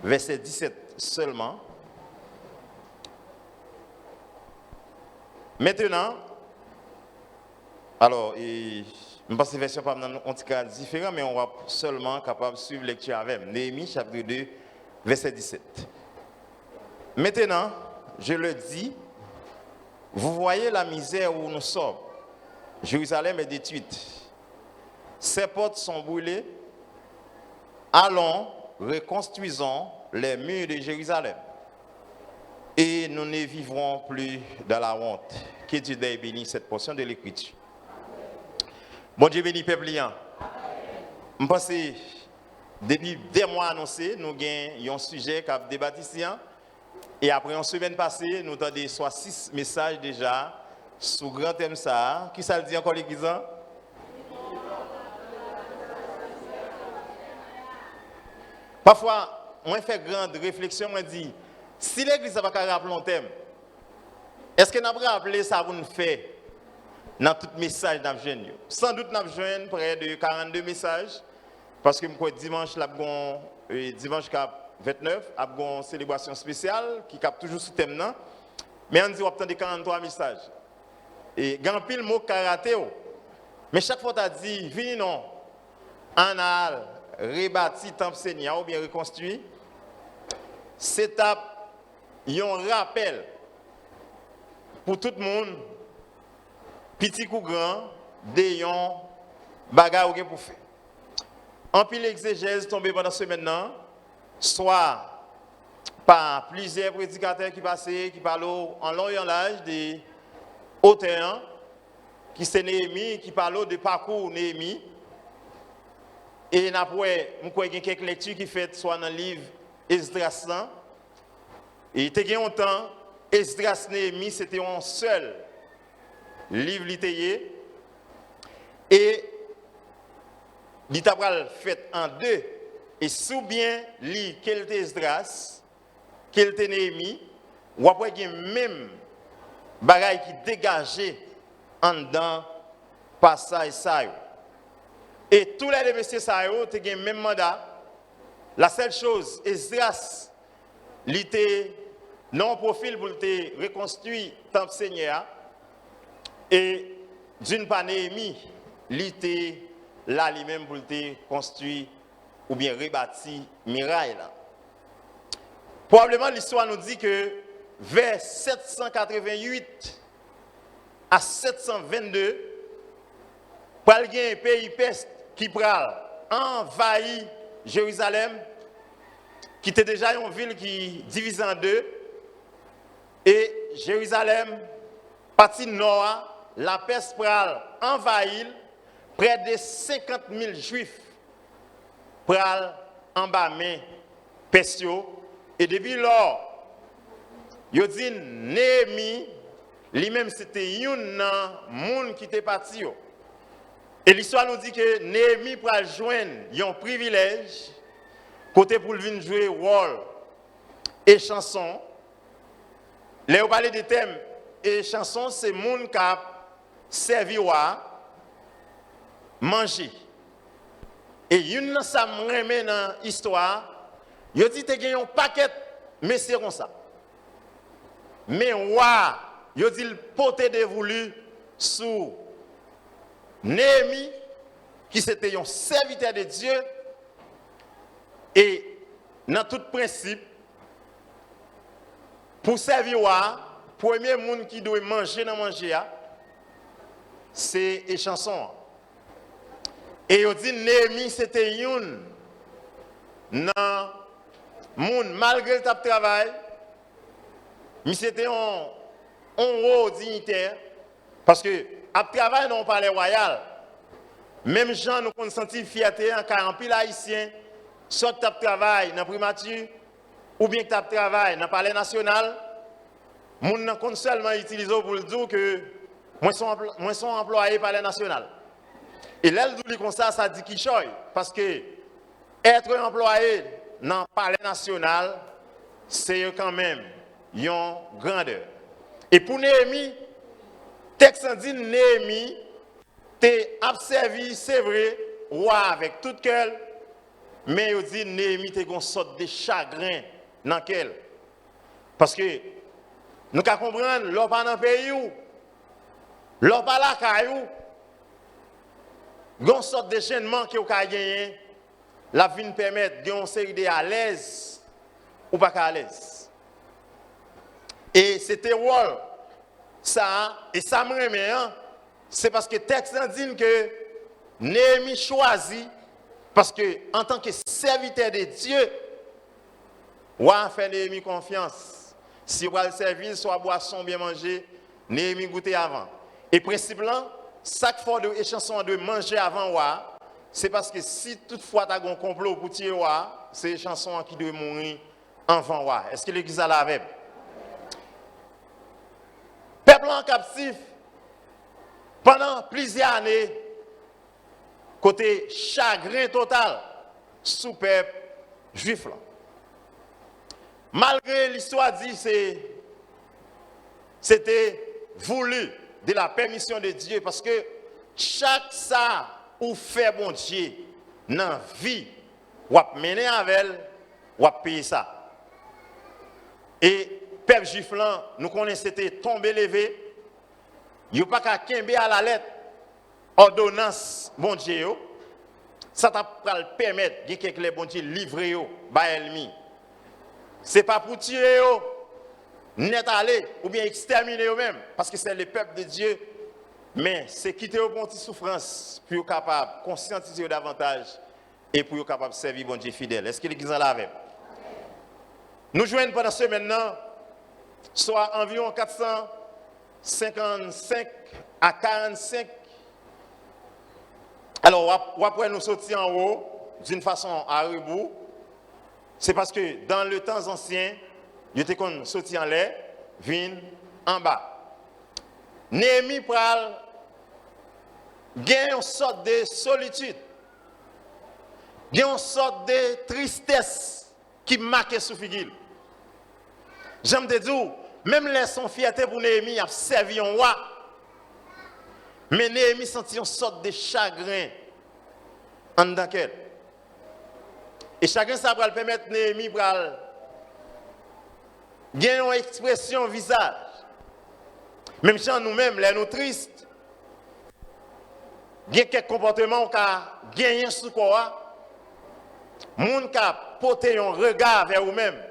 verset 17 seulement. Maintenant, alors, je pense que la version pas un petit cas différent, mais on va seulement capable de suivre la lecture avec. Néhémie, chapitre 2, verset 17. Maintenant, je le dis, vous voyez la misère où nous sommes. Jérusalem est détruite. Ses portes sont brûlées. Allons, reconstruisons les murs de Jérusalem. Et nous ne vivrons plus dans la honte. Que Dieu ait béni cette portion de l'Écriture. Bon Dieu béni peuple liant. Je pense que depuis des mois annoncés, nous avons un sujet qui a débattu ici. Et après une semaine passée, nous avons soit 6 messages déjà sur le grand thème ça. Qui ça le dit encore l'église? Parfois, moi je fais grande réflexion, moi dis, si l'église n'a pas rappelé un thème, est-ce qu'elle n'a pas rappelé ça pour nous faire dans tout message dans le sans doute nous avons près de 42 messages, parce que dimanche, dimanche 29, il y a une célébration spéciale qui capte toujours ce thème là. Mais on dit qu'on attend 43 messages. Et il y a un pile mot karaté. Mais chaque fois tu as dit, venez non, on a rebâti temple Seigneur ou bien reconstruit. C'est un rappel pour tout le monde, petit ou grand, d'ayon bagarre ou pour faire. En pile exégèse tombé pendant ce maintenant, soit par plusieurs prédicateurs qui passaient, qui parlent en long et en large des auteurs, qui c'est Néhémie, qui parlent de parcours Néhémie. Et après, nous avons quelques lectures qui fait soit dans le livre Esdras. Et il y a longtemps, Esdras Néhémie, c'était un seul livre littéraire. Et il a fait en deux. Et sous bien lire quel était Esdras, quel était Néhémie, ou après il y a même bagaille qui dégageait en dedans passage ça. Et tous les messieurs ça ont le même mandat. La seule chose, Esdras, il était non profil pour te reconstruire le temple Seigneur. Et d'une part Néhémie, il était là lui-même pour te construire ou bien rebâti muraille là. Probablement l'histoire nous dit que vers 788 à 722, il y a un pays perse qui pral envahi Jérusalem, qui était déjà une ville qui divise en deux. Et Jérusalem, partie nord, la Perse pral envahir près de 50 000 juifs pral embamé Persio. Et depuis lors, il dit Néhémie, lui-même c'était un monde qui était parti. Et l'histoire nous dit que Néhémie pral joindre un privilège côté pour venir jouer rôle et chanson. Là on parle des thèmes et chansons, c'est monde qui a servi à manger. Et une ça me remet dans l'histoire, il dit que tu as un paquet mais c'est comme ça. Mais wa, il dit le poté dévolu sous Néhémie qui c'était un serviteur de Dieu. Et dans tout principe, pour servir, le premier monde qui doit manger dans manger, c'est les chansons. Et on dit Néhémie c'était une dans monde malgré le travail, mais c'était un haut dignitaire parce que après travail dans le palais royal, même gens nous ont senti fierté en car en pile haïtien, soit tu travail dans la primature ou bien que tu travail dans le palais national, les gens compte seulement utiliser pour le dire que moi sont employé par le palais national. Et là, le dit comme ça dit qu'il choye. Parce que être employé dans le palais national, c'est quand même une grandeur. Et pour Néhémie, texte dit Néhémie, t'es observé, c'est vrai, roi avec tout cœur, Mais il dit Néhémie était une sorte de chagrin dans quel. Parce que nous devons comprendre, l'on pas dans le pays, l'on pas la caillou, il y a une sorte de gênement que vous avez gagné, la vie nous permet de une série de à l'aise ou pas à l'aise. Et c'était rôle, ça, et ça me remet, c'est parce que le texte dit que Néhémie choisit, parce que en tant que serviteur de Dieu, on a fait Néhémie confiance. Si on va le servir, soit boisson bien manger, Néhémie goûter avant. Et principalement, chaque fois de chanson de manger avant, c'est parce que si toutefois tu as un complot pour tuer, c'est les chansons qui doivent mourir avant. Est-ce que l'église a la même? Peuple en captif, pendant plusieurs années, côté chagrin total, sous peuple juif. Malgré l'histoire dit, c'était voulu de la permission de Dieu, parce que chaque ça ou fait bon Dieu dans la vie, ou mener avec elle, ou payer ça. Et peuple juif là, nous connaissons c'était tombé levé, il n'y a pas qu'à kembe à la lettre, ordonnance bon Dieu, ça t'a permettre de quelques bon Dieu livrer par ennemi. C'est pas pour tuer net aller ou bien exterminer eux-mêmes, parce que c'est le peuple de Dieu, mais c'est quitter au bon petite souffrance pour être capable de conscientiser davantage et pour être capable de servir bon Dieu fidèle. Est-ce que l'église en l'a? Nous jouons pendant ce maintenant, soit environ 455 à 45. Alors, après nous sortir en haut d'une façon à rebours, c'est parce que dans le temps ancien, il était qu'on sorti en l'air, vient en bas. Néhémie pral gagne une sorte de solitude, gagne une sorte de tristesse qui marque sous figure. J'aime te dire, même les son fierté pour Néhémie a servi un roi, mais Néhémie sentit une sorte de chagrin en dedans qu'elle. Et chacun ça va permettre Néhémie pral gagner une expression visage. Même si nous-mêmes, les nous tristes, il y a quelques comportements qui ont gagné sous quoi, les gens qui ont porté un regard vers vous-même.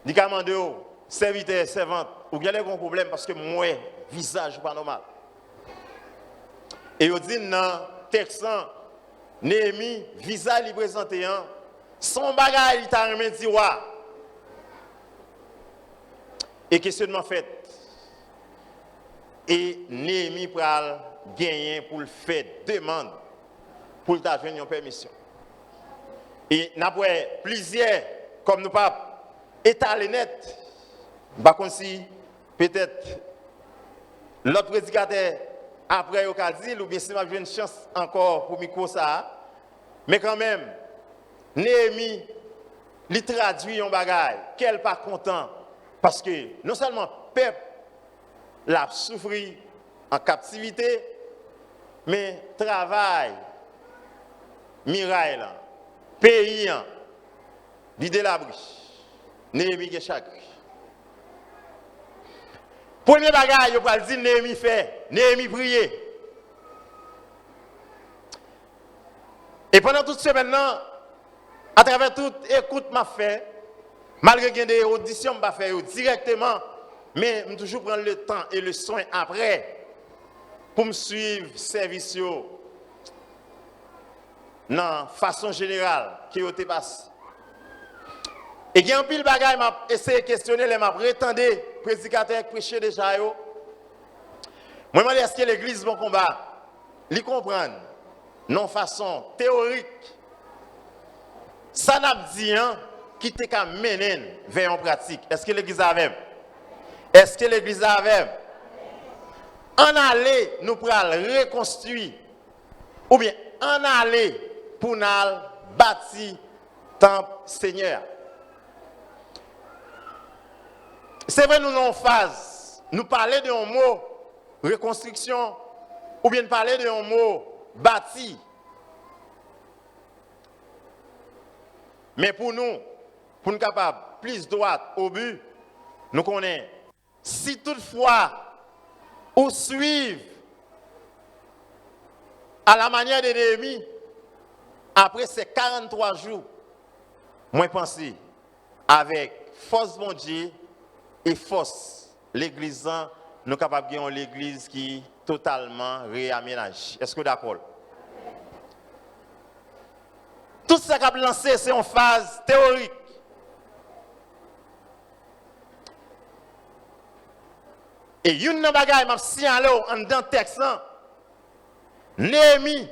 Ils ont demandé, serviteur, servante, vous avez un problème parce que moi, visage pas normal. Et ils disent dans le texte, Néhémie, visage lui présenté, son bagage, il t'a remis dit, et questionnement fait. Et Néhémie pral gagner pour le faire demande pour t'avoir une permission. Et nous avons plusieurs, comme nous pas étalé net, par contre si peut-être l'autre prédicateur après au cas dit ou bien si m'a une chance encore pour micro ça, mais quand même Néhémie lui traduit un bagage qu'elle pas content parce que non seulement peuple l'a souffri en captivité, mais travail, miraille, pays, l'idée l'abri. Néhémie qui chaque. Premier bagage, je vais dire Néhémie fait, Néhémie prier. Et pendant toute semaine, à travers toute écoute m'a fait, malgré qu'il y ait des auditions m'a fait directement, mais je toujours prendre le temps et le soin après pour me suivre le service dans façon générale qui est passé. Et il y a un pile bagaille m'a essayé de questionner les m'a prétendu prédicateur prêcher déjà yo. Moi je me dis est-ce que l'église bon combat li comprendre non façon théorique ça n'a dit qui te ka mener vers en pratique. Est-ce que l'église a même? Est-ce que l'église a même? En aller nous pral reconstruire ou bien en aller pour nous bâtir temple Seigneur. C'est vrai, nous en phase. Nous parler de un mot reconstruction ou bien parler de un mot bâti. Mais pour nous capables plus droite au but, nous connaissons. Si toutefois, ou suivre à la manière de Néhémie, après ces 43 jours, moi pense avec force bon Dieu et force l'église, nous sommes capables de gagner l'église qui est totalement réaménagée. Est-ce que d'accord? Tout ce qu'on a lancé, c'est une phase théorique. Et une bagaille m'a signalé en dans texte Néhémie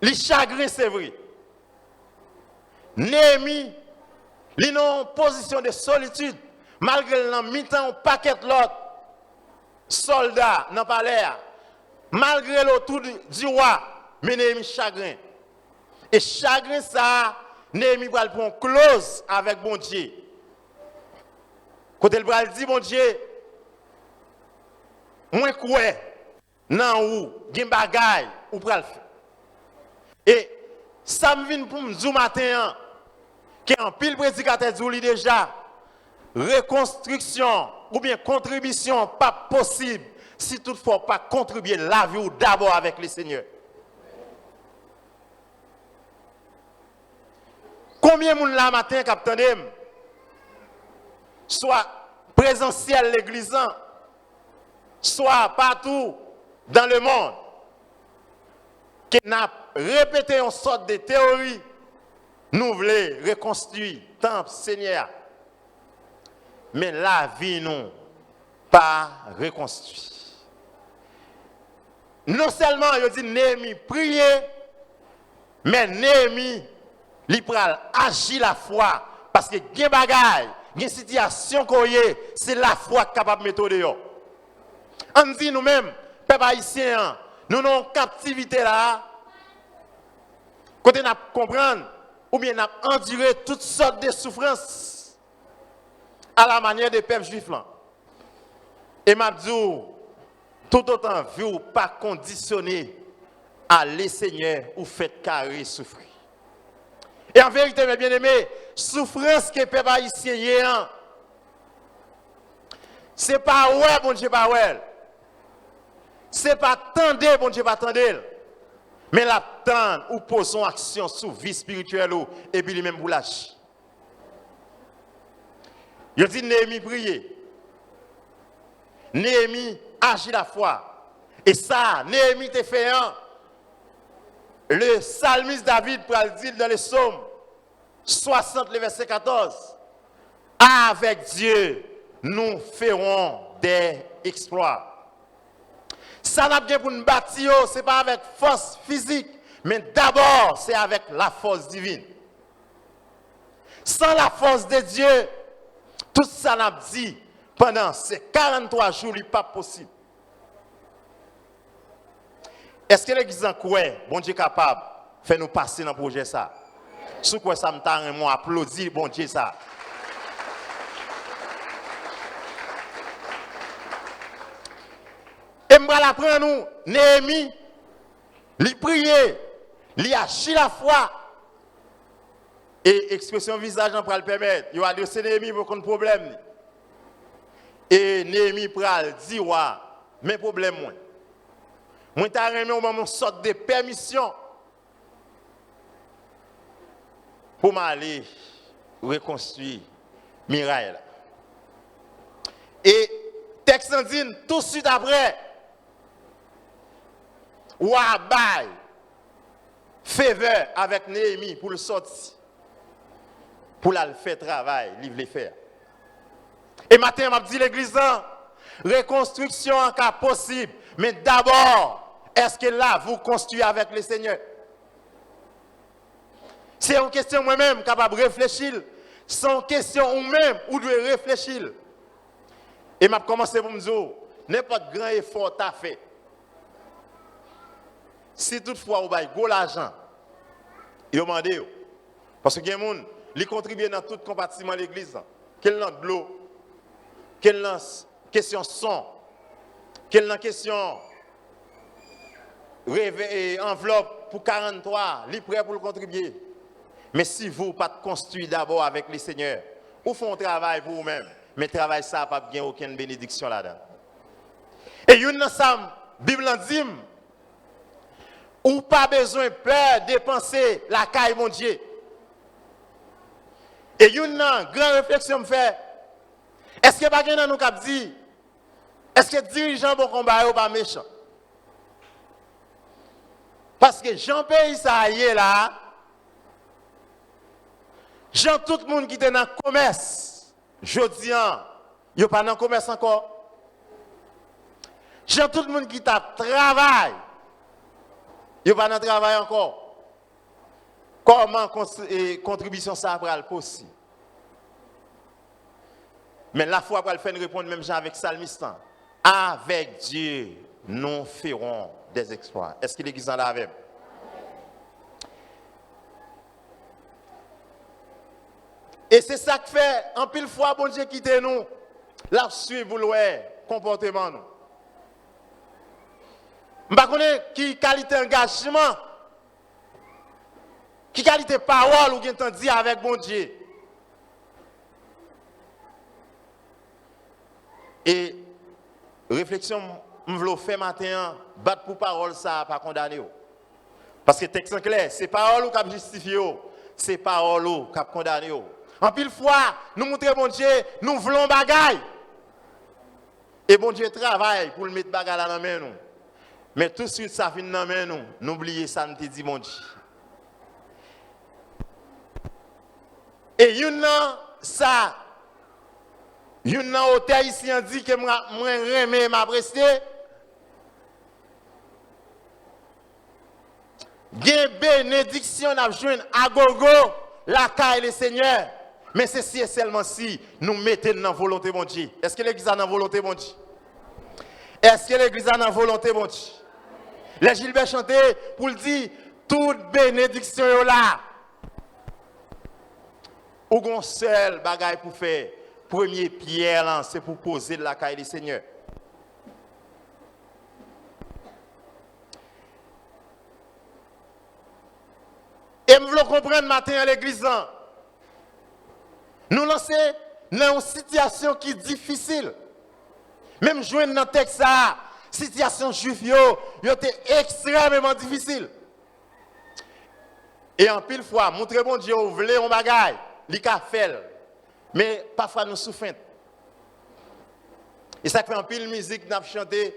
li chagrin c'est vrai. Néhémie li non position de solitude malgré l'an mi-temps paquet l'autre soldats dans palais malgré l'autour du roi mais Néhémie chagrin. Et chagrin ça Néhémie va prendre close avec bon Dieu. Côté le bral dit bon Dieu, moi quoi nan ou gen bagay ou pral faire. Et ça me vient pour me dire matin que en pile prédicateur dit déjà reconstruction ou bien contribution pas possible si toutefois pas contribuer la vie ou d'abord avec le Seigneur. Combien de monde là matin capitaine soit présentiel l'église, soit partout dans le monde, qui n'a répété une sorte de théorie, nous voulons reconstruire le temple Seigneur. Mais la vie, non, pas reconstruit. Non seulement, il dit Néhémie prier, mais Néhémie, il pral agir la foi, parce que il y a des bagailles, une situation c'est la foi capable de mettre dehors. On dit nous-mêmes, peuple haïtien, nous avons une captivité là, côté nous comprendre, ou bien nous endurer toutes sortes de souffrances à la manière des peuples juifs là. Et m'a dit, tout autant vous pas conditionné à les Seigneur ou faites carré souffrir. Et en vérité, mes bien-aimés, souffrance que les peuples haïtiens, ce n'est pas ouais, bon Dieu, pas ouais. Ce n'est pas tendre, bon Dieu, pas tendre. Mais la tendre ou posons action sur vie spirituelle et puis lui-même vous lâche. Il dit Néhémie prier. Néhémie agit la foi. Et ça, Néhémie te fait un. Le psalmiste David pour le dire dans les psaumes 60, le verset 14. Avec Dieu, nous ferons des exploits. Ça n'a bien pour nous bâtir, ce n'est pas avec force physique, mais d'abord, c'est avec la force divine. Sans la force de Dieu, tout ça n'a dit pendant ces 43 jours, il n'est pas possible. Est-ce que l'église en quoi, bon Dieu capable, fait nous passer dans le projet ça? Sous quoi ça me t'a moi applaudir, bon Dieu ça. Et je vais l'apprendre nous, Néhémie, il prier, il agit la foi. Et expression visage pour le permettre. Il va dire c'est Néhémie pour qu'on problème. Et Néhémie pral dit ouais, mais problème moi. Moi t'ai remis au moment une sorte de permission pour m'aller reconstruire Mirail. Et texte dit tout de suite après ouah bail faveur avec Néhémie pour le sortir. Pour la faire travail, livre les faire. Et matin, m'a dit l'église, reconstruction en cas possible. Mais d'abord, est-ce que là, vous construisez avec le Seigneur? C'est une question moi-même capable de réfléchir. C'est une question vous-même où devez réfléchir. Et m'a commencé pour me dire, n'importe grand effort t'as fait. Si toutefois vous avez gros l'argent, il demande, parce que les gens, ils contribuent dans tout compartiment de l'église. Quelle lance de l'eau, quelle lance question son, quelle lance question enveloppe pour 43, ils prêts pour le contribuer. Mais si vous pas construit d'abord avec le Seigneur, vous faites un travail pour vous-même, mais travail ça n'a pas bien aucune bénédiction là-dedans. Et une ensemble, Bible dit, ou pas besoin peur dépenser la caille mon Dieu. Et une grande réflexion me fait, est-ce que pas quelqu'un nous cap dit, est-ce que dirigeant bon combat ou pas méchant? Parce que Jean pays ça y est là, Jean tout le monde qui était dans le commerce, jodi an, yo pas dans le commerce encore. Jean tout le monde qui t'a travail, yo pas dans le travail encore. Comment contribution ça va le possible? Mais la foi va faire répondre même Jean avec Salmistan. Avec Dieu, nous ferons des exploits. Est-ce que l'église en a avec? Et c'est ça que fait, en pile fois, bon Dieu quitte nous. Là, suivre le comportement nous. Je ne sais pas qui qualité engagement, qui qualité parole ou qui dit avec bon Dieu. Et réflexion, je veux faire matin, battre pour parole, ça pas condamné. Parce que texte clair, c'est parole qui a justifié, c'est parole qui a condamné. En pile fois, nous montrons bon Dieu, nous voulons bagaille. Et bon Dieu travaille pour le mettre bagaille dans la main nous. Mais tout de suite, ça finit dans la main nous. N'oubliez ça, nous te dit bon Dieu. Et une ça, une hôtel ici on dit que moi remets m'a presté. Gen bénédiction n'a joindre à gogo la caille le Seigneur. Mais c'est si et seulement si nous mettons dans la volonté mon Dieu. Est-ce que l'église a dans la volonté mon Dieu? Est-ce que l'église a dans la volonté mon Dieu? Les Gilbert chantaient pour le dire toute bénédiction est là. Ou gon seul bagaille pour faire premier pierre c'est pour poser de la caille du Seigneur. Et nous voulons comprendre matin à l'église. Nous lancer dans une situation qui est difficile. Même joindre dans le texte, la situation juive, était extrêmement difficile. Et en pile fois, montrer bon Dieu, vous voulez un bagaille, il a fait. Mais parfois nous souffrons. Et ça fait un pile musique, nous chanté.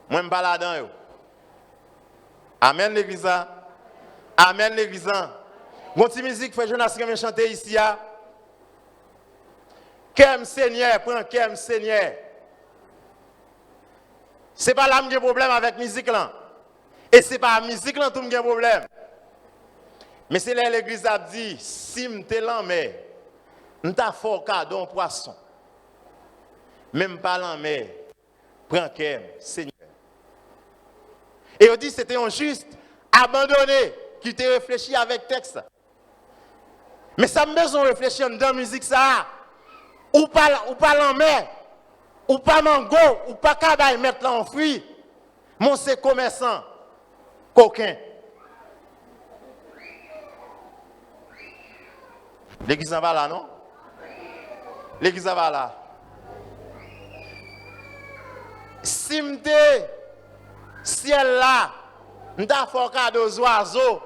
Moi, je ne parle pas là-dedans. Amen l'église. Amen l'église. Mon petit musique, fait Jonas qui chanter ici. Qu'aime Seigneur, prends qu'aime Seigneur. Ce n'est pas là que j'ai problème avec la musique là. Et ce n'est pas la musique là que j'ai problème. Mais c'est là l'église a dit, si je te l'emmène, je t'ai fait cadeau un poisson. Même pas l'emmène, prends qu'aime Seigneur. Et on dit c'était un juste abandonné qui te réfléchit avec texte. Mais ça me besoin de réfléchir dans la musique ça. Ou pas l'emmène, ou pas mango, ou pas cabaye mettre là en fruit. Mon c'est commerçant, coquin. L'église en va là, non? L'église en va là. Si m'te ciel là, m'ta fait cadeau aux oiseaux,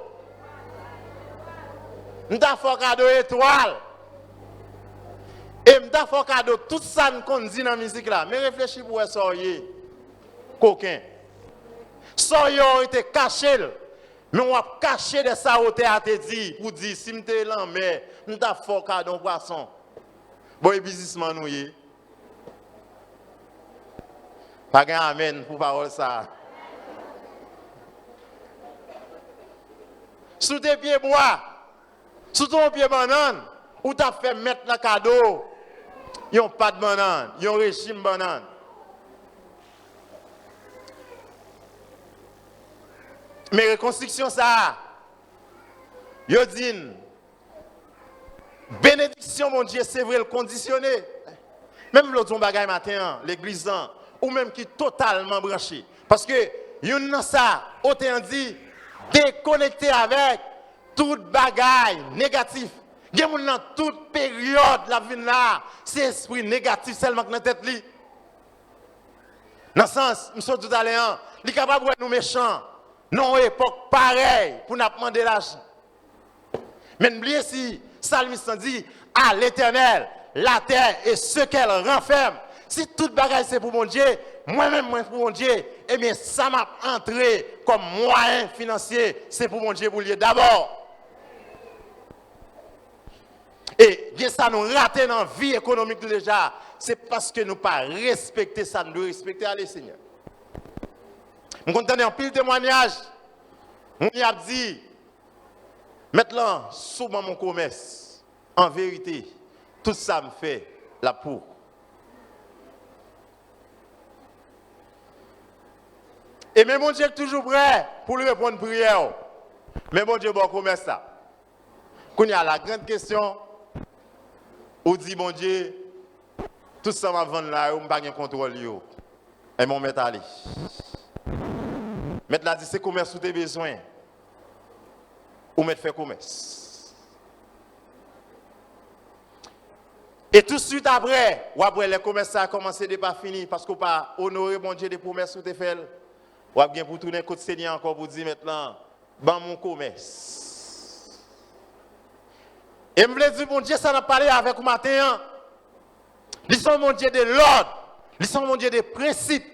m'ta fait cadeau étoiles, et m'ta fait cadeau tout ça qu'on dit dans la musique là. Mais réfléchis pour soyez coquin. Soyez été caché, mais on a caché de ça au théâtre dit pour dire si m'te l'emmène, m'ta fait cadeau poisson. Bon businessman nous y. Pas gain amen pour parole ça. Sous tes pieds bois, sous ton pied banane, ou t'as fait mettre le cadeau, ils n'ont pas de banane, ils ont régime banane. Mais reconstruction ça, yo dit, bénédiction mon Dieu, c'est vrai le conditionné. Même l'autre bagaille matin, l'église, ou même qui est totalement branché. Parce que, yon nan ça, autant dit, déconnecté avec toute bagaille négatif. Il y a dans toute période la vie là, c'est esprit négatif seulement dans tête li. Dans le sens, nous sommes tout à l'heure, il est capable de nous méchants. Non, époque pareille pour nous demander l'argent. Mais n'oubliez si, Salmiste dit, à l'Éternel, la terre et ce qu'elle renferme. Si toute bagaille c'est pour mon Dieu, moi-même moi pour mon Dieu, eh bien ça m'a entré comme moyen financier, c'est pour mon Dieu pour lui d'abord. Et ça nous rate dans la vie économique déjà, c'est parce que nous pas respecter ça, nous devons respecter les Seigneur. Nous entendons un pile témoignage. On y a dit, maintenant, sous mon commerce, en vérité, tout ça me fait la pour. Et même mon Dieu est toujours prêt pour lui répondre prière. Mais mon Dieu, bon commerce ça. Quand il y a la grande question, on dit, mon Dieu, tout ça va vendre là, on ne pas de contrôle. Et mon maître allé. Maître là dit, c'est commerce sous tes besoins. Ou maître fait commerce. Et tout de suite après, ou après le commerce a commencé de pas fini parce qu'on pas honorer mon Dieu des promesses sous tes fait. Ou bien pour tourner côté Seigneur encore pour dire maintenant, ban mon commerce. Et je voulais dire, mon Dieu, ça n'a parlé avec vous matin. Ils sont mon Dieu de l'ordre. Ils sont mon Dieu des principes.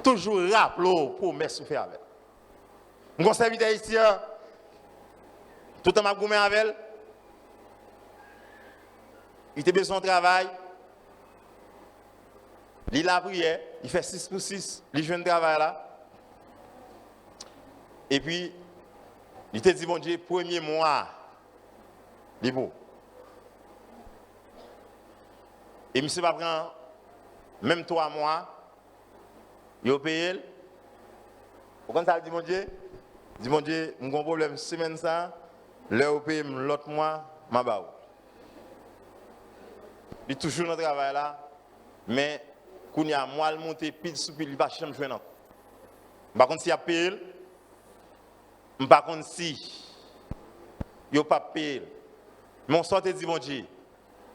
Toujours rappelez promesse sous fait avec. Mon serviteur ici, tout le temps goumé avec elle. Il a besoin de travail. Il a prié, il fait 6 pour 6, il joue un travail là. Et puis, il te dit, mon Dieu, premier mois, il est beau. Et monsieur va prendre même 3 mois, il a payé. Pourquoi ça dit, mon Dieu? Il dit, mon Dieu, j'ai un problème, semaine ça, l'heure paye l'autre mois, ma baou. Il est toujours dans le travail là, mais quand il y a moi, il monte pile sous pile, il va jamais jouer. Par contre, s'il y a pile, par contre, si il n'y a pas pile, mais on sort et dit, mon Dieu,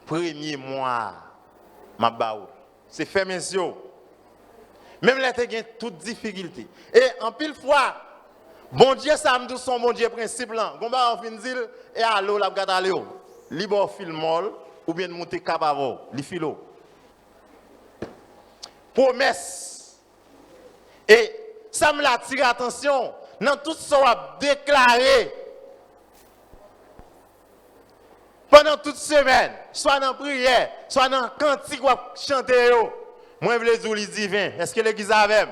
premier mois, ma baou. C'est fait mes yeux. Même là, il y a toute difficulté. Et en pile fois, bon Dieu, ça me dit son bon Dieu principe là. On va en finir et à l'eau, la gâte à l'eau. Libre fil molle ou bien monter cap avant, li filo. Promesse. Et ça me l'a tiré attention dans tout ce qu'on a déclaré pendant toute semaine, soit dans la prière, soit dans le cantique qu'on a chanté. Moi, je veux dire, les divins. Est-ce que l'église a même?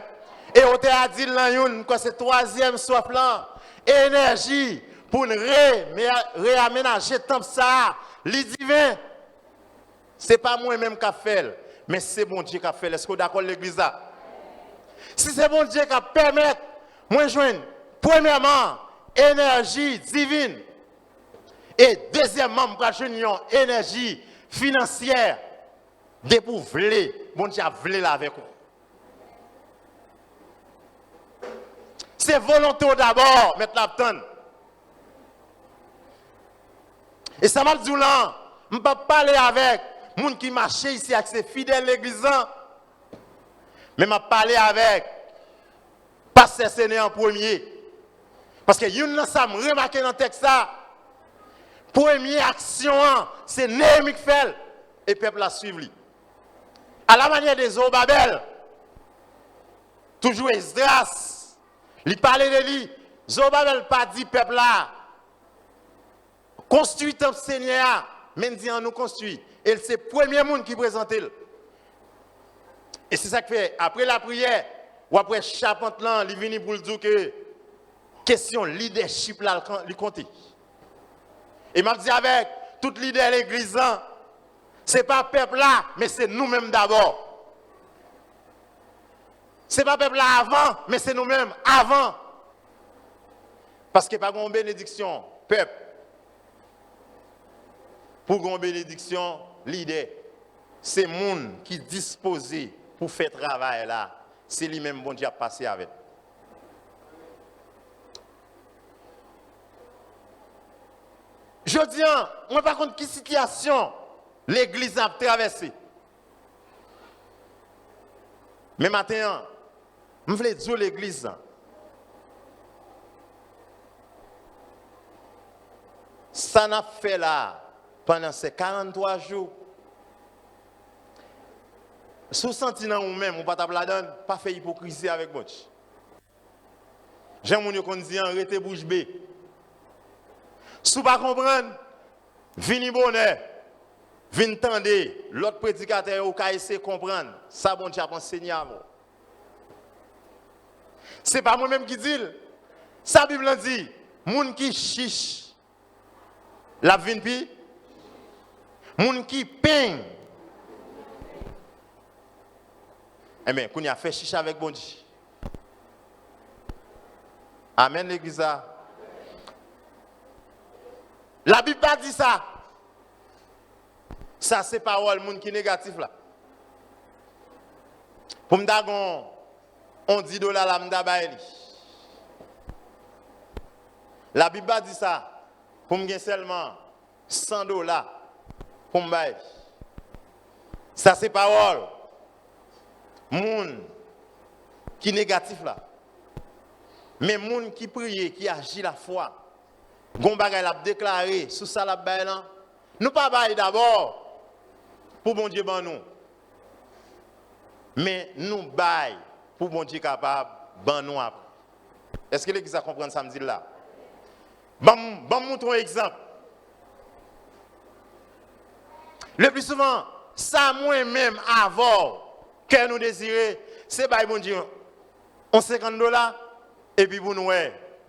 Et on t'a dit que c'est le 3e soif là, énergie pour réaménager tant ça. Les divins, ce n'est pas moi-même qui a fait, mais c'est bon Dieu qui a fait. Est-ce que vous êtes d'accord l'église là? Si c'est bon Dieu qui a permis, moi je joindre, premièrement, énergie divine. Et deuxièmement, je joindre une énergie financière. De pour vouler, bon Dieu a voulu là avec vous. C'est volonté d'abord, mettre la tonne. Et ça m'a dit là, je ne peux pas parler avec les gens qui marchent ici avec ses fidèles l'église. Mais je vais parler avec Pasteur Séné en premier. Parce que vous avez remarqué dans le texte ça. Première action, c'est Néhémie qui fait. Et le peuple a suivi. À la manière des Zorobabel, toujours Esdras, il parlait de lui. Zorobabel n'a pas dit peuple là, construit un Seigneur, mais il dit on nous construit. Et c'est le premier monde qui présente. Et c'est ça que fait, après la prière, ou après chapeau là, il vient pour dire que question leadership là, il compte. Et m'a dit avec tout leader de l'église, ce n'est pas le peuple là, mais c'est nous-mêmes d'abord. Ce n'est pas le peuple là avant, mais c'est nous-mêmes avant. Parce que pas une bénédiction, peuple. Pour une bénédiction, leader, c'est le monde qui est disposé pour faire travail là. C'est lui-même bon Dieu a passé avec. Je dis, moi par contre, quelle situation l'église a traversée. Mais maintenant, je voulais dire l'église. Ça n'a fait là, pendant ces 43 jours. Si vous sentez dans vous-même, vous ne pouvez pas faire hypocrisie avec vous. J'aime qu'on dit, arrêtez bouche bée. Si vous ne comprenez pas, venez bonheur, venez tendre, l'autre prédicateur ou essayer de comprendre. Ça, bon Dieu a enseigné à vous. Ce n'est pas moi-même qui dis. Sa Bible dit, moun qui chiche, la vin pi, moun qui peigne. Eh bien, qu'on y a fait chiche avec bon Dieu. Amen, l'église. La Bible pas dit ça. Ça, c'est parole, moun qui négatif là. Pour me dire on $10 la m'da baili. La Bible pas dit ça. Pour me gagner seulement $100 pour me bailler. Ça, c'est parole. Moun qui négatif là. Mais moun qui prie, qui agit la foi. Gon bagay l'a déclaré sous ça la bail là. Nous pas bail d'abord pour bon Dieu ban nous. Mais nous bail pour bon Dieu capable ban nous après. Est-ce que l'église a compris ça me dit là? Bon montre un exemple. Le plus souvent, ça moi-même avant que nous désirons, c'est bail bon Dieu. On $50 et puis pour nous,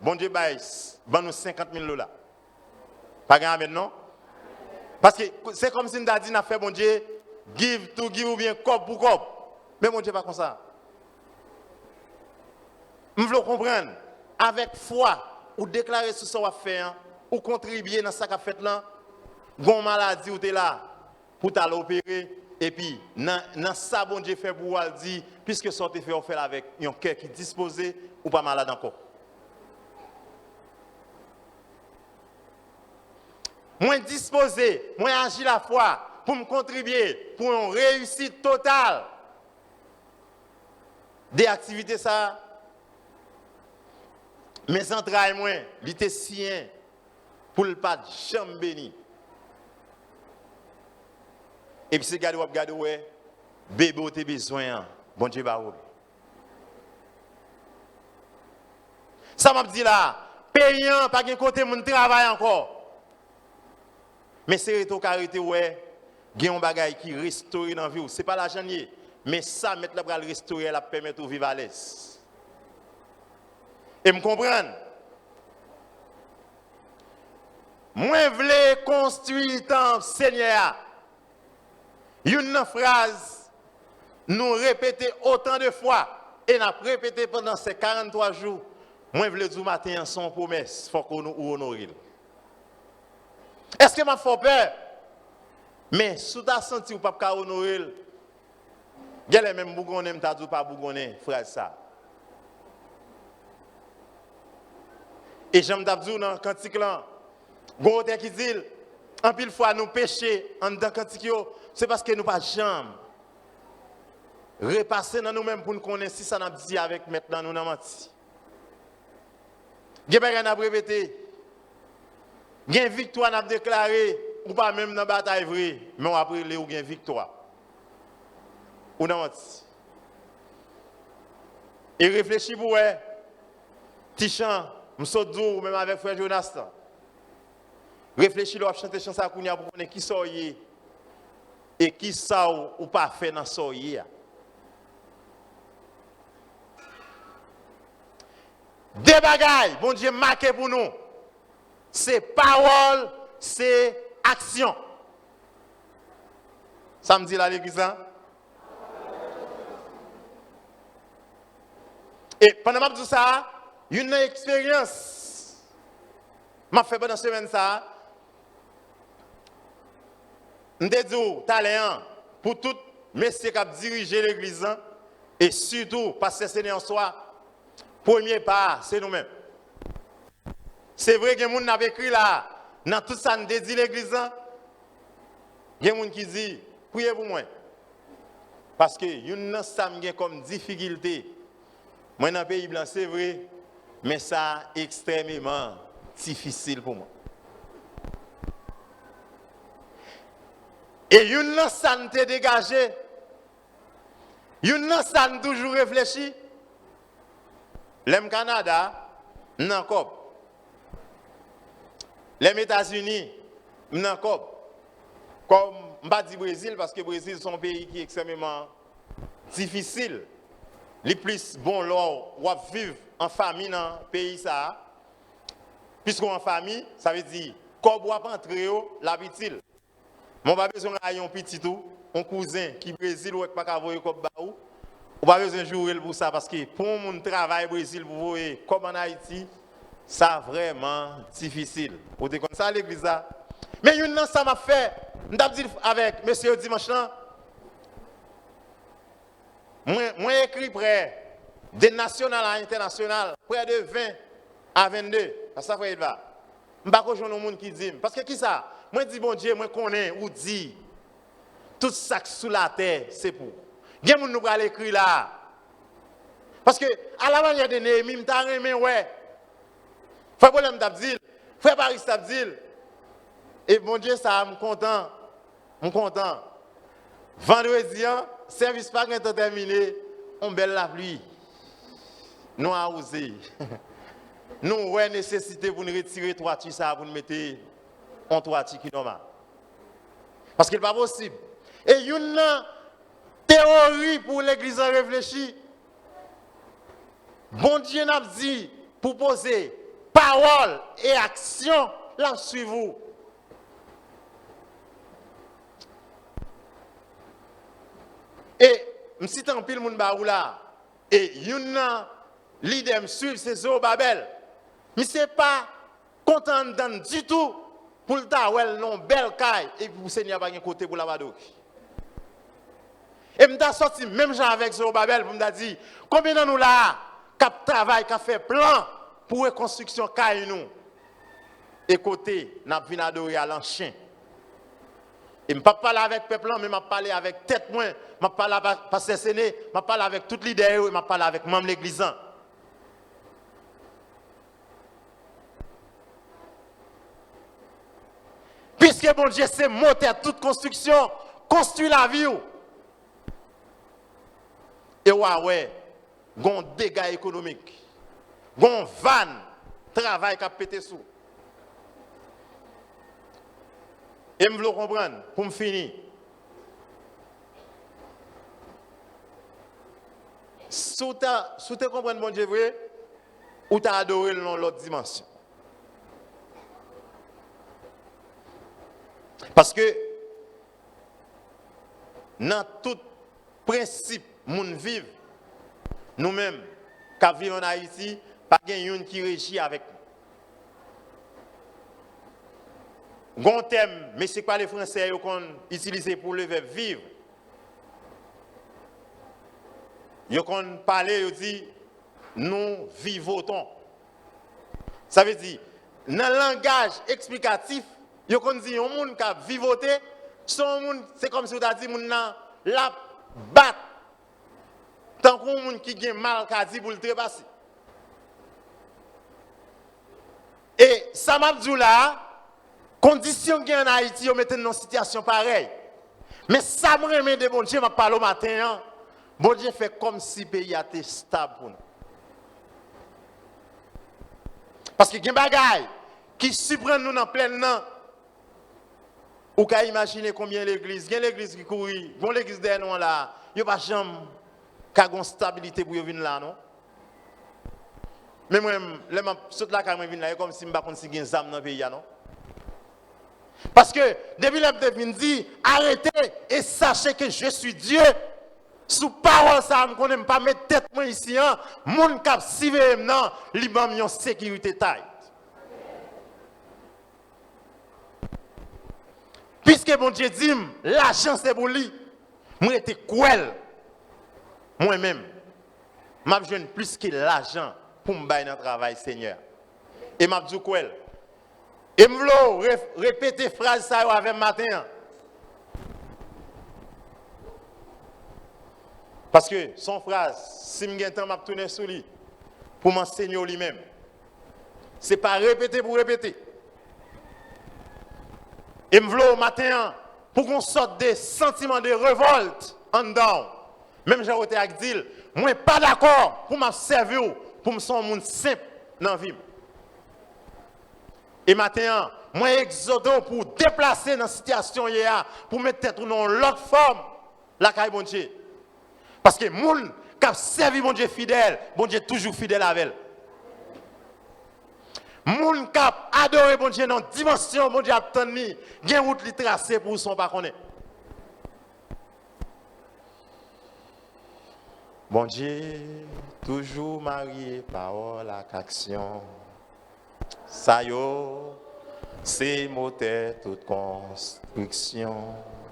bon Dieu bail, ban nous $50,000. Pas grave maintenant? Parce que c'est comme si nous avons dit, nous fait bon Dieu, give to give ou bien cop pour cop. Mais bon Dieu pas comme ça. Nous voulons comprendre, avec foi, ou déclarer ce qu'on va faire, ou contribuer dans ce qu'on a fait là, gon maladie ou t'es là, pour t'aller opérer, et puis, dans ça, bon Dieu fait pour vous dire, puisque ça te fait, on fait avec un cœur qui est disposé, ou pas malade encore. Moi disposé, moi agir la foi, pour me contribuer, pour une réussite totale des activités ça. Mes entrailles, moi, l'été sien, pour le pas jamais béni. Et puis, c'est regarder, ouais, bébé, tu as besoin, bon Dieu, bah, ça m'a dit là, payant, pas de côté, mon travail encore. Mais c'est tout carité, ouais, il y a un bagage qui restaure dans la vie. Ce n'est pas l'argent, mais ça, mettre la le restaurer, la permettre de vivre à l'aise. Et me comprendre? Moi, je voulais construire le temple, Seigneur. Une phrase, nous répéter autant de fois, et nous répété pendant ces 43 jours. Moi, je voulais dire matin, son promesse, il faut qu'on nous honore. Est-ce que m'a fait peur? Mais si tu as senti ou pas honorer, il y a les mêmes bougonnés, tu as dit pas bougonnés, frère ça. Et j'aime dire dans le cantique là, il qui dit, en pile fois nous pécher en dans le cantique, c'est parce que nous pas jamais repasser dans nous-mêmes pour nous connaître si ça n'a dit avec maintenant nous n'a menti. Il y a rien à répéter. Il y a une victoire n'a déclaré ou pas même dans la bataille vraie, mais on après les ou une victoire. Ou n'a menti. Et réfléchis pour ouais. Tichan, m'saute dou même avec frère Jonas. Réfléchis là chanter chanson ça pour connaître qui soyez et qui ça ou pas fait dans soyez. Des bagailles, bon Dieu marqué pour nous. C'est parole, c'est action. Ça me dit là l'église hein? Et pendant que je dis ça, il y a une expérience. Je fait pendant semaine ça. Je dis talent pour tout messieurs qui ont dirigé l'église et surtout parce que c'est en soi. Premier pas, c'est nous-mêmes. C'est vrai que les gens ont écrit là, dans tout ça, nous dit l'église, il y a des gens qui disent, priez pour moi. Parce que une ça me comme difficulté. Moi dans le pays blanc c'est vrai, mais ça extrêmement difficile pour moi. Et une ça me dégagé. Une ça me toujours réfléchi. L'Em Canada, nan cop. Les États-Unis, nan cop. Comme je ne dis pas Brésil, parce que le Brésil est un pays qui est extrêmement difficile. Les plus bon là, ou vivre en famille dans le pays ça. Puisqu'on en famille, ça veut dire qu'on doit pas entrer l'habitude. Mon pas besoin d'un petit tout, un cousin qui Brésil ou pas voyer comme baou. On pas besoin de jouer pour ça parce que pour mon travail au Brésil pour voir comme en Haïti, ça vraiment difficile. Vous êtes comme ça l'église là. Mais une ça m'a fait, m't'a dit avec monsieur dimanche là. Moi écrit près des nationales à internationales, près de 20 à 22. Parce que ça fait va. M'pas ko joindre monde qui dit parce que qui ça? Moi dis bon Dieu, moi connais ou dit tout ça sous la terre, c'est pour. Gen moun nou pral écrit là. Parce que à la manière de Néhémie, m'ta remé ouais. Frère Paul m't'a dit, frère Paris t'a dit et bon Dieu ça me content. Vendredi, service pas terminé, on belle la pluie. Nous arrosé. Nous avons nécessité pour nous retirer trois petits ça pour nous mettre en trois petits qui normal. Parce qu'il n'est pas possible. Et une théorie pour l'église à réfléchir. Bon Dieu n'a dit pour poser parole et action, là suivez-vous. Et je suis en pile moun barou là. Et une leader me suivre c'est Zorobabel. Mais c'est pas content du tout pour le tawel non belle caille et pour Seigneur pas un côté pour la badok. Et m'ta sorti même gens avec Zorobabel pour me dire combien de nous là cap travail qui fait plan pour reconstruction caille nous. Et côté n'a vinn adorer à l'enchien. Et je ne parle pas avec le peuple, mais je parle avec tête moins, je parle avec pasteur Séné, je parle avec tout leader et je parle avec membre de l'église. Puisque bon Dieu c'est monter à toute construction, construire la vie. Et ouais, gon dégâts économiques, gon van, travail qui a pété sous. Et je veux comprendre, pour me finir. Si tu comprends mon Dieu vrai, ou tu as adoré dans l'autre dimension. Parce que dans tout principe, moun vive, nous-mêmes, qui vivons en Haïti, pas quelqu'un qui régit avec nous. Gon thème, mais c'est quoi les Français qu'on utilise pour le verbe vivre? Ils qu'on parle, ils disent nous vivotons. Ça veut dire, dans le langage explicatif, ils qu'on dit un monde qui a vivoté, c'est comme si on a dit moun nan la bat. Tant qu'on monde qui a mal qui a dit pour le trépasser. Et ça m'a dit là, condition qui en Haïti, on mettait dans une situation pareille. Mais ça me remet de bon Dieu, je parle au matin. Bon Dieu fait comme si le pays était stable pour nous. Parce que il y a des bagailles qui surprennent nous dans plein nom. Ou qu'à imaginer combien l'église, il y a l'église qui court, il y a l'église derrière nous là, il n'y a pas jamais une stabilité pour venir là, non? Mais moi, je saute là quand je viens là, comme si je ne sais pas si il y a des âmes dans le pays, non? Parce que depuis le dit, arrêtez et sachez que je suis Dieu. Sous parole ça, je ne connais pas mettre tête moi ici, hein. Mon cap si non, il m'a mis en sécurité taille. Puisque mon Dieu dit, l'argent c'est pour lui. Moi j'étais cruel. Moi-même, m'a besoin plus que l'argent pour me bailler dans le travail, Seigneur. Et m'a dit cruel. Et je veux répéter phrase ça avec matin. Parce que son phrase, si je temps m'a tourner sur lui pour m'enseigner lui-même. C'est pas répéter pour répéter. Et je veux matin pour qu'on sorte des sentiments de révolte en dedans. Même j'ai été avec dit, moi pas d'accord pour me servir pour me son monde simple dans la vie. Et maintenant, moi exode pour déplacer dans la situation hier, pour mettre tête dans l'autre forme, la caille bon Dieu. Parce que les gens qui ont servi bon Dieu fidèle, bon Dieu toujours fidèle avec elle. Les gens qui ont adoré bon Dieu dans la dimension, bon Dieu a tenu, il y a une route tracée pour son pas connaître. Bon Dieu, toujours marié, parole à action. Ça y est, c'est moteur toute construction.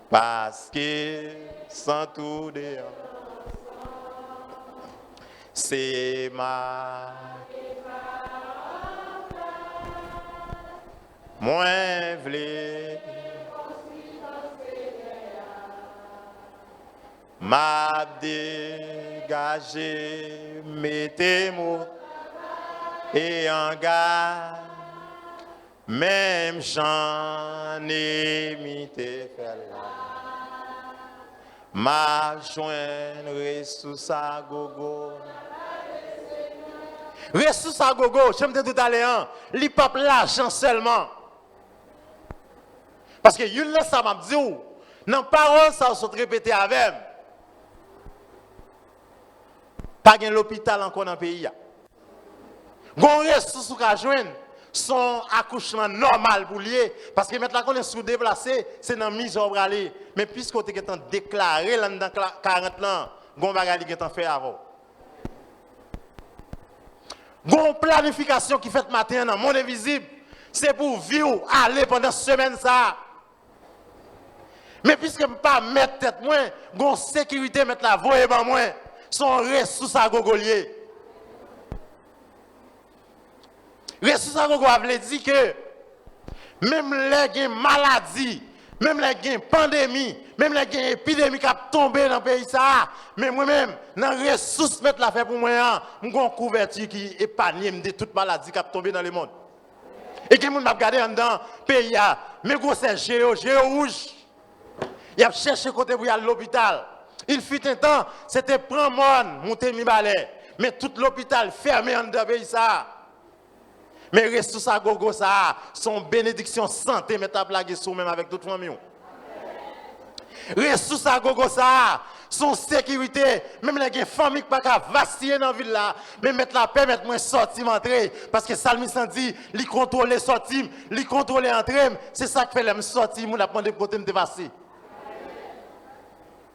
Parce que sans tout dehors, c'est ma. Moins v'lé. M'a dégagé, mettez-moi et en garde, même j'en ai mis tes faire là. M'a joindre sous sa gogo. Ressources à gogo, j'aime tout à l'heure, li pas l'argent seulement. Parce que une là ça m'a dit, dans parole ça se répéter avec. Pas de l'hôpital encore dans le pays. Gon ressources qu'a joindre son accouchement normal pour lier parce que maintenant qu'on est sous déplacé, c'est dans mise au bras aller. Mais puisque tu es déclaré là dans 40 ans, gon bagay qui est fait avant. Gon planification qui fait matin dans monde invisible, c'est pour vivre aller pendant semaine ça. Mais puisque je ne pas mettre tête moins, gon sécurité mettre la voie ban moins. Son ressources à gogolier. Ressources à gogo veut dire que même les maladies, même les pandémies, même les épidémies qui ont tombé dans le pays, ça, mais moi-même, dans les ressources mettre la fait pour moi, je suis couverture qui épargne de toute maladie qui ont tombé dans le monde. Et que les gens regardent dans le pays, mais c'est géo rouge. Il a cherché côté pour aller à l'hôpital. Il fut un temps, c'était prendre monde, monter mi balai. Mais tout l'hôpital fermé en dedans pays ça. Mais ressources à gogo ça, son bénédiction santé, mais ta blague sous même avec toute famille. Ressources à gogo ça, son sécurité, même les familles qui pas vaciller dans la ville là, mais mettre la paix, mettre moins sortir, entrer. Parce que Salmis dit, il contrôle sortir, il contrôle entrer, c'est ça qui fait les sortir, mon a demandé pour te passer.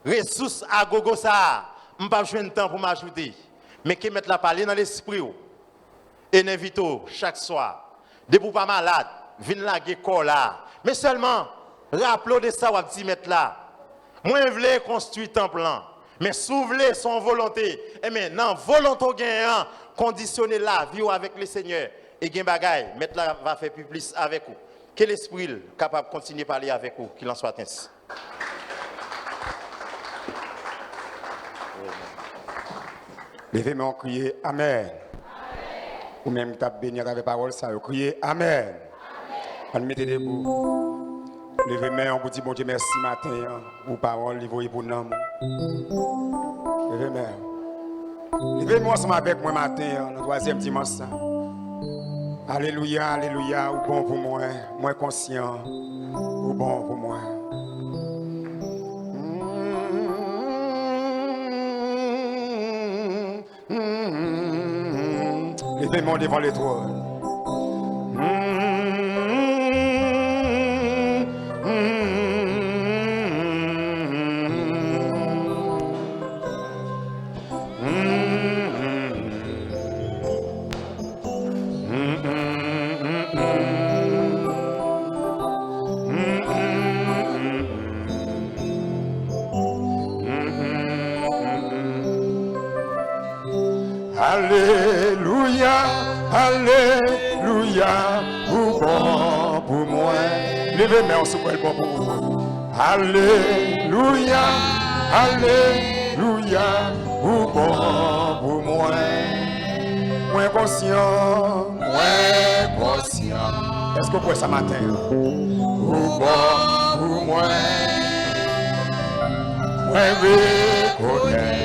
Ressources à gogo ça, je ne vais pas jouer de temps pour m'ajouter. Mais qui mettent la parler dans l'esprit. Et n'invite chaque soir. Des pour pas malade, viens la corps là. Mais seulement, rappelez de ça, ou petit mettre là. Moi, je voulais construire un plan. Mais si vous voulez son volonté, et maintenant, volonté gagnant, conditionner la vie avec le Seigneur. Et gain bagaille, mettre là va faire plus avec vous. Que l'esprit capable de continuer à parler avec vous, qu'il en soit ainsi. Levez-moi, crier Amen. Ou même que tu as béni avec la parole, ça va crier Amen. On mettez debout. Levez-moi, on vous dit bon Dieu merci matin pour parole, livrer pour nous. Levez-moi. Levez-moi ensemble avec moi matin, le troisième dimanche. Alléluia, alléluia, ou bon pour moi, moi conscient, ou bon pour moi. Levez-moi devant les trônes. Alléluia, alléluia, ou bon Levez main, on se voit le bon pour vous. Alléluia, Alléluia, ou bon pour moi. Moins conscient, moins conscient. Est-ce que vous pouvez ça matin? Ou bon pour moi. Moins reconnaître.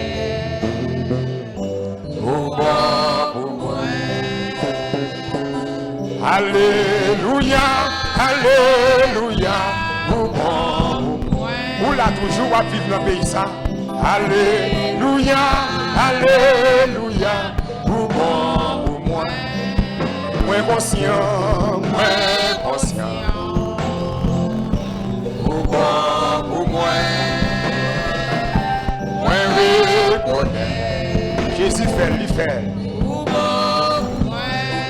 Ou bon pour moi. Alléluia, Alléluia, ou bon. Ou là toujours à vivre dans le pays ça. Alléluia, Alléluia, ou bon pour moi. Moins conscient, moins conscient. Ou bon pour moi. Moins reconnaître. Jésus fait, lui fait.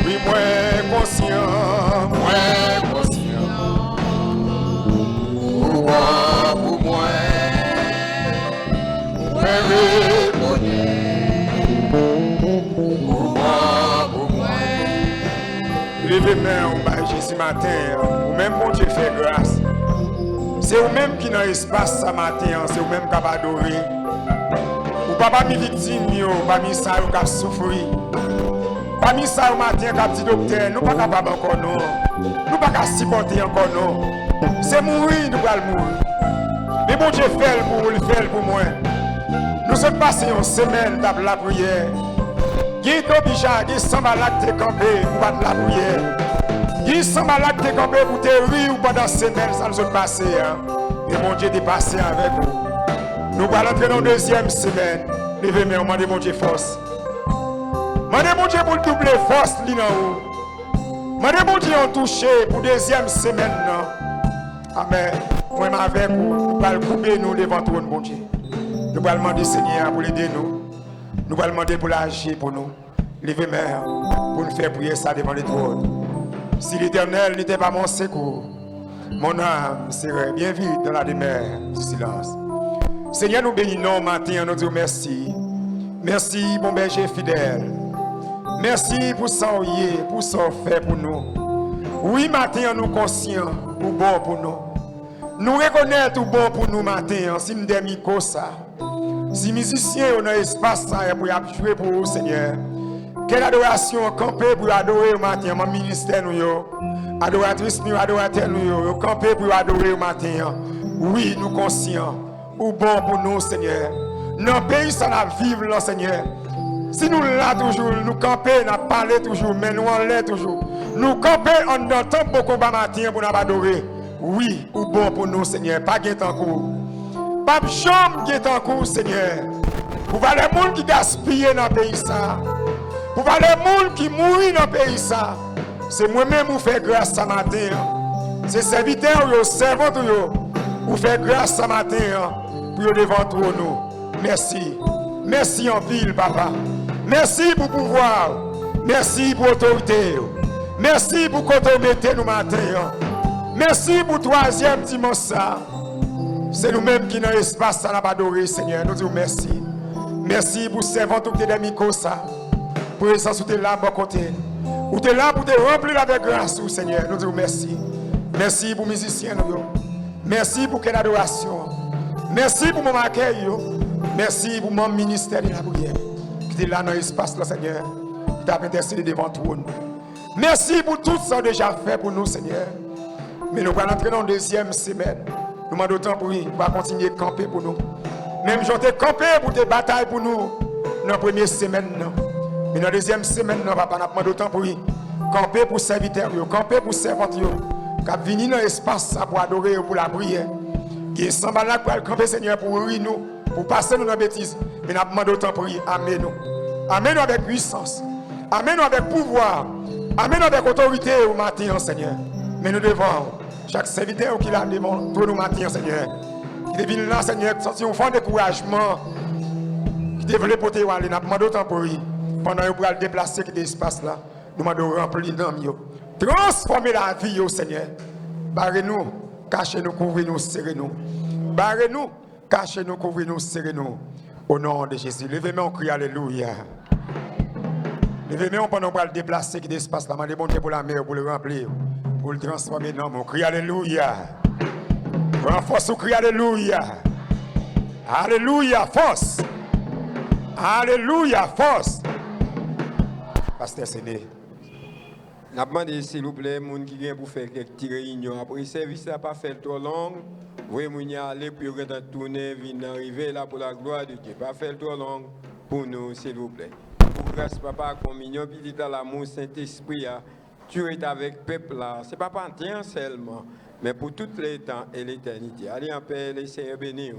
Oui, moins conscient, moins conscient. Pour moi, moins reconnaître. Pour moi. Levez main au bas Jésus matin, ou même bon Dieu fait grâce. C'est vous-même qui dans l'espace ce matin, c'est vous-même qui avez adoré. Ou pas mis victime, ou pas mis ça, ou qui a souffert. Pas mis ça au matin, comme dit docteur, nous ne sommes pas capables encore, non. Nous ne sommes pas capables de supporter encore, non. C'est mourir, nous allons mourir. Mais bon Dieu fait pour vous, il fait pour moi. Nous sommes passés une semaine dans la prière. Il y a des gens qui sont malades de camper pour battre la prière. Il sont malades de camper pour te rire pendant la semaine, ça nous a passé. Et mon Dieu est passé avec vous. Nous allons entrer dans la deuxième semaine. Levez-moi, on demande mon Dieu force. Mandez mon Dieu pour doubler force li nan ou. Mandez mon Dieu on touché pour deuxième semaine non. Amen. Moi avec vous, nous allons couper nous devant trône mon Dieu. Nous allons demander Seigneur pour aider nous. Nous allons demander pour l'agir pour nous. Levez main pour nous faire prier ça devant les trônes. Si l'Éternel n'était pas mon secours, mon âme serait bien vite dans la demeure du silence. Seigneur, nous bénissons matin, nous disons merci. Merci, mon berger fidèle. Merci pour ça, pour ça fait pour nous. Oui, matin, nous conscients, ou bon pour nous. Nous reconnaissons tout bon pour nous matin, si nous sommes ça. Si musiciens ont un espace pour jouer pour vous, Seigneur. Quelle adoration camper pour adorer au matin, mon ministère nous adoratrice nous, adorateur nous, camper pour adorer au matin. Oui, nous conscients, ou bon pour nous, Seigneur. Dans le pays, ça va vivre, là, Seigneur. Si nous là toujours, nous camper, nous parler toujours, mais nous en l'air toujours. Nous camper, on entend beaucoup de matin pour nous adorer. Oui, ou bon pour nous, Seigneur. Pas guet en cours. Pas de chambre guet en cours, Seigneur. Pour voir les gens qui gaspillent dans le pays, ça. Pour voir les gens qui mourent dans le pays, ça. C'est moi-même qui fais grâce ce matin. C'est serviteurs, les servantes, qui fais grâce ce matin pour devant nous. Merci. Merci en ville, papa. Merci pour pouvoir. Merci pour autorité. Merci pour qu'on te mette nous matin. Merci pour troisième dimanche. C'est nous-mêmes qui dans l'espace, ça n'a pas adoré, Seigneur. Nous disons merci. Merci pour servant tout des micros, ça. Pour ça, tu es là, bon côté. Ou tu es là pour te remplir avec grâce, Seigneur. Nous disons merci. Merci pour les musiciens. Merci pour quelle adoration. Merci pour mon accueil. Merci pour mon ministère de la prière. Qui est là dans l'espace, là, Seigneur. Qui t'a intercédé devant toi. Merci pour tout ça déjà fait pour nous, Seigneur. Mais nous allons entrer dans la deuxième semaine. Nous demandons autant pour lui. Nous allons continuer de camper pour nous. Même j'en ai campé pour des batailles pour nous. Dans la première semaine, non. Mais dans la deuxième semaine, non, papa, nous demandons autant pour lui. Camper pour serviteurs, camper pour servantes. Qui venir dans l'espace pour adorer, pour la prière. Qui est sans balade pour camper, Seigneur, pour rire nous. Pour passer nous dans la bêtise. Mais nous demandons autant pour lui. Amen nous. Amen nous avec puissance. Amen nous avec pouvoir. Amen nous avec autorité au matin, Seigneur. Mais nous devons, chaque serviteur qui l'a devant tous nous matin, Seigneur. Qui devine là, Seigneur, qui sortit un fond de découragement. Qui devrait porter aller. Nous demandons autant pour lui. Pendant que vous le déplacer qui l'espace là. Nous demandons remplir l'âme. Transformer la vie, Seigneur. Barrez-nous, cachez-nous, couvrez-nous, serrez-nous. Barrez-nous, cachez-nous, couvrez-nous, serrez-nous. Au nom de Jésus. Levez-moi, on crie Alléluia. Levez-moi pendant qu'on va le déplacer qui l'espace là. Demandez bon Dieu pour la mer, pour le remplir. pour le transformer dans mon cri Alléluia. Renforce ou cri Alléluia. Alléluia, force. Alléluia, force. Pasteur Séné. Je demande s'il vous plaît, les gens qui viennent pour faire quelques petites réunions. Après le service n'a pas fait trop long. Vous pouvez aller pour tourner, venir arriver là pour la gloire de Dieu. Pas faire trop long pour nous, s'il vous plaît. Pour grâce papa, communion, puis dans l'amour Saint-Esprit, tu es avec le peuple là. Ce n'est pas pour un temps seulement, mais pour tous les temps et l'éternité. Allez en paix, les Seigneurs bénis.